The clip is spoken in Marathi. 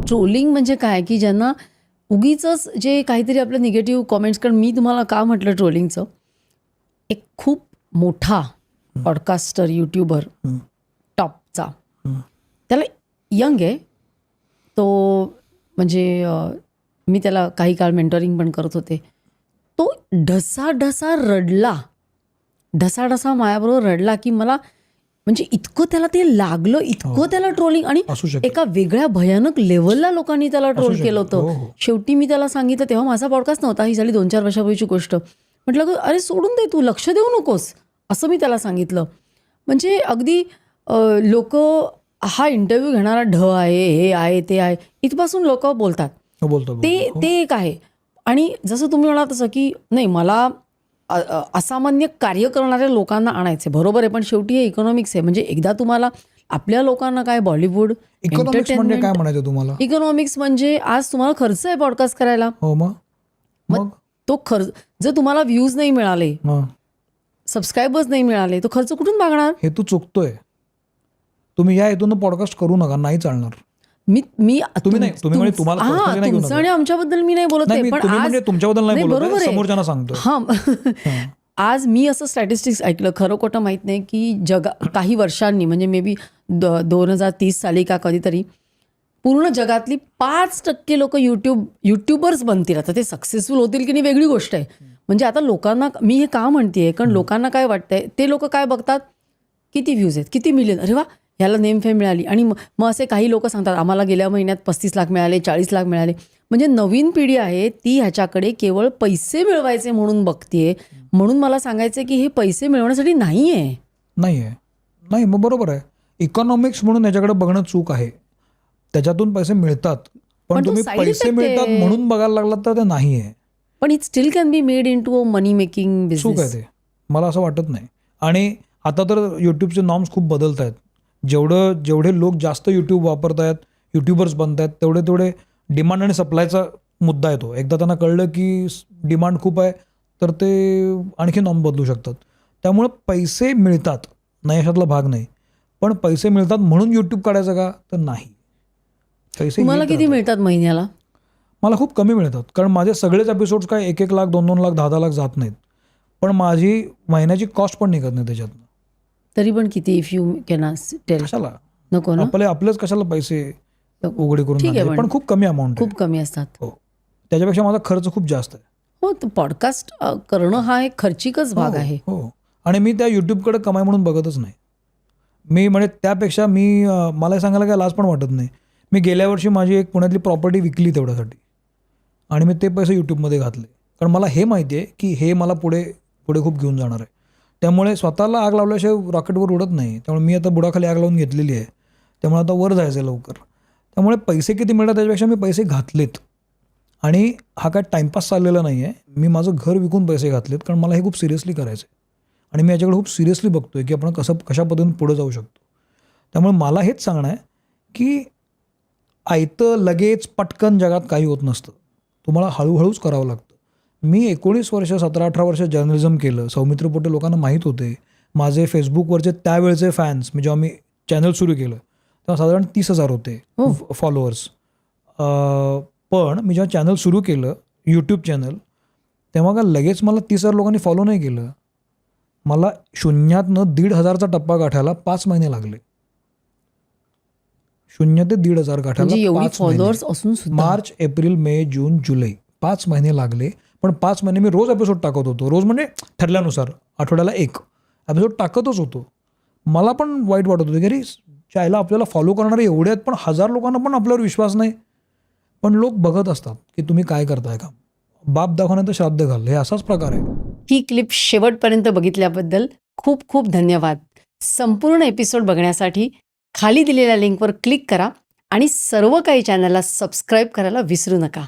ट्रोलिंग म्हणजे काय की ज्यांना उगीचच जे काहीतरी आपलं निगेटिव्ह कॉमेंट्स, कारण मी तुम्हाला का म्हटलं ट्रोलिंगचं, एक खूप मोठा पॉडकास्टर यूट्यूबर टॉपचा, त्याला यंग आहे तो, म्हणजे मी त्याला काही काळ मेंटरिंग पण करत होते. तो ढसाढसा रडला, ढसाढसा माझ्याबरोबर रडला की मला म्हणजे इतकं त्याला ते लागलं, इतकं त्याला ट्रोलिंग, आणि एका वेगळ्या भयानक लेवलला लोकांनी त्याला ट्रोल केलं होतं. शेवटी मी त्याला सांगितलं, तेव्हा माझा पॉडकास्ट नव्हता, ही झाली 2-4 वर्षापूर्वीची गोष्ट. म्हटलं अरे सोडून दे, तू लक्ष देऊ नकोस, असं मी त्याला सांगितलं. म्हणजे अगदी लोक हा इंटरव्ह्यू घेणारा ढ आहे, हे आहे, ते आहे, इथपासून लोक बोलतात. ते एक आहे. आणि जसं तुम्ही म्हणाल तसं की नाही, मला असामान्य कार्य करणाऱ्या लोकांना आणायचे, बरोबर आहे, पण शेवटी हे इकॉनॉमिक्स आहे. म्हणजे एकदा तुम्हाला आपल्या लोकांना काय बॉलिवूड इकॉनॉमिक्स म्हणजे काय म्हणायचं तुम्हाला? इकॉनॉमिक्स म्हणजे आज तुम्हाला खर्च आहे पॉडकास्ट करायला. मग तो खर्च, जर तुम्हाला व्ह्यूज नाही मिळाले, सबस्क्रायबर्स नाही मिळाले, तो खर्च कुठून मागणार? हे तू चुकतोय. तुम्ही या हेतून पॉडकास्ट करू नका, नाही चालणार. तुमचं आणि आमच्याबद्दल मी नाही बोलत आहे, पण आज तुमच्याबद्दल नाही बोलत, समोरच्यांना सांगतो. हां, आज मी असं स्टॅटिस्टिक्स ऐकलं, खरं खोटं माहीत नाही, की काही वर्षांनी, म्हणजे मे बी 2030 साली का कधीतरी, पूर्ण जगातली 5% लोक युट्यूबर्स बनतील. आता ते सक्सेसफुल होतील की नाही वेगळी गोष्ट आहे. म्हणजे आता लोकांना, मी हे का म्हणतेय, कारण लोकांना काय वाटतंय, ते लोक काय बघतात, किती व्ह्यूज आहेत, किती मिलियन, अरे वा ह्याला नेम फेम मिळाली. आणि मग असे काही लोक सांगतात, आम्हाला गेल्या महिन्यात 35 लाख मिळाले, 40 लाख मिळाले. म्हणजे नवीन पिढी आहे ती ह्याच्याकडे केवळ पैसे मिळवायचे म्हणून बघतीये. म्हणून मला सांगायचं की हे पैसे मिळवण्यासाठी नाहीये. नाही, मग बरोबर आहे. इकॉनॉमिक्स म्हणून याच्याकडे बघणं चूक आहे. त्याच्यातून पैसे मिळतात, पण तुम्ही पैसे मिळतात म्हणून बघायला लागलात तर ते नाही आहे. पण it still can be made into a money making business. चूक आहे ते, मला असं वाटत नाही. आणि आता तर यूट्यूबचे नॉर्म्स खूप बदलत आहेत. जेवढे लोक जास्त यूट्यूब वापरत आहेत, यूट्यूबर्स बनत आहेत, तेवढे डिमांड आणि सप्लायचा मुद्दा येतो. एकदा त्यांना कळलं की डिमांड खूप आहे तर ते आणखी नॉर्म बदलू शकतात. त्यामुळे पैसे मिळतात, नाही अशातला भाग नाही, पण पैसे मिळतात म्हणून यूट्यूब काढायचं का, तर नाही. पैसे तुम्हाला किती मिळतात महिन्याला? मला खूप कमी मिळतात, कारण माझे सगळेच एपिसोड्स काय 1-1 लाख, 2-2 लाख, 10-10 लाख जात नाहीत. पण माझी महिन्याची कॉस्ट पण निघत नाही त्याच्यातनं. तरी पण किती, इफ यू कॅन टेल? कशाला नको ना, आपलेच कशाला पैसे उघडे करून, पण खूप कमी अमाऊंट, खूप कमी असतात. हो, त्याच्यापेक्षा माझा खर्च खूप जास्त आहे. हो, पॉडकास्ट करणं हा एक खर्चिकच भाग आहे. हो, आणि मी त्या यूट्यूबकडे कमाई म्हणून बघतच नाही. मी म्हणजे त्यापेक्षा मला सांगायला काय लाज पण वाटत नाही. मी गेल्या वर्षी माझी एक पुण्यातली प्रॉपर्टी विकली तेवढ्यासाठी, आणि मी ते पैसे यूट्यूबमध्ये घातले, कारण मला हे माहिती आहे की हे मला पुढे खूप घेऊन जाणार आहे. त्यामुळे स्वतःला आग लावल्याशिवाय रॉकेटवर उडत नाही. त्यामुळे मी आता बुडाखाली आग लावून घेतलेली आहे, त्यामुळे आता वर जायचं आहे लवकर. त्यामुळे पैसे किती मिळतात त्याच्यापेक्षा मी पैसे घातलेत, आणि हा काय टाईमपास चाललेला नाही आहे. मी माझं घर विकून पैसे घातलेत, कारण मला हे खूप सिरियसली करायचं आहे, आणि मी याच्याकडे खूप सिरियसली बघतोय की आपण कशा पद्धतीने पुढे जाऊ शकतो. त्यामुळे मला हेच सांगणं आहे की आयतं लगेच पटकन जगात काही होत नसतं. तुम्हाला हळूहळूच करावं लागतं. मी 19 वर्ष, 17-18 वर्ष जर्नलिझम केलं. सौमित्र पोटे लोकांना माहीत होते. माझे फेसबुकवरचे त्यावेळचे फॅन्स, जेव्हा मी चॅनल सुरू केलं तेव्हा साधारण 30,000 होते फॉलोअर्स. पण मी जेव्हा चॅनल सुरू केलं, यूट्यूब चॅनल, तेव्हा का लगेच मला 30,000 लोकांनी फॉलो नाही केलं. मला 0 ते 1,500चा टप्पा गाठायला 5 महिने लागले. 0 ते 1,500 गाठायला 5 महिने. मार्च, एप्रिल, मे, जून, जुलै 5 महिने लागले. पण 5 महिने मी रोज एपिसोड टाकत होतो. रोज म्हणजे ठरल्यानुसार, आठवड्याला 1 एपिसोड टाकतच होतो. मला पण वाईट वाटत होतं की अरे चायला आपल्याला फॉलो करणारे एवढे आहेत, पण 1000 लोकांना पण आपल्यावर विश्वास नाही. पण लोक बघत असतात की तुम्ही काय करताय का. बाप दाखवण्यात श्राद्ध घाल, हे असाच प्रकार आहे. ही क्लिप शेवटपर्यंत बघितल्याबद्दल खूप खूप धन्यवाद. संपूर्ण एपिसोड बघण्यासाठी खाली दिलेल्या लिंकवर क्लिक करा आणि सर्व काही चॅनलला सबस्क्राईब करायला विसरू नका.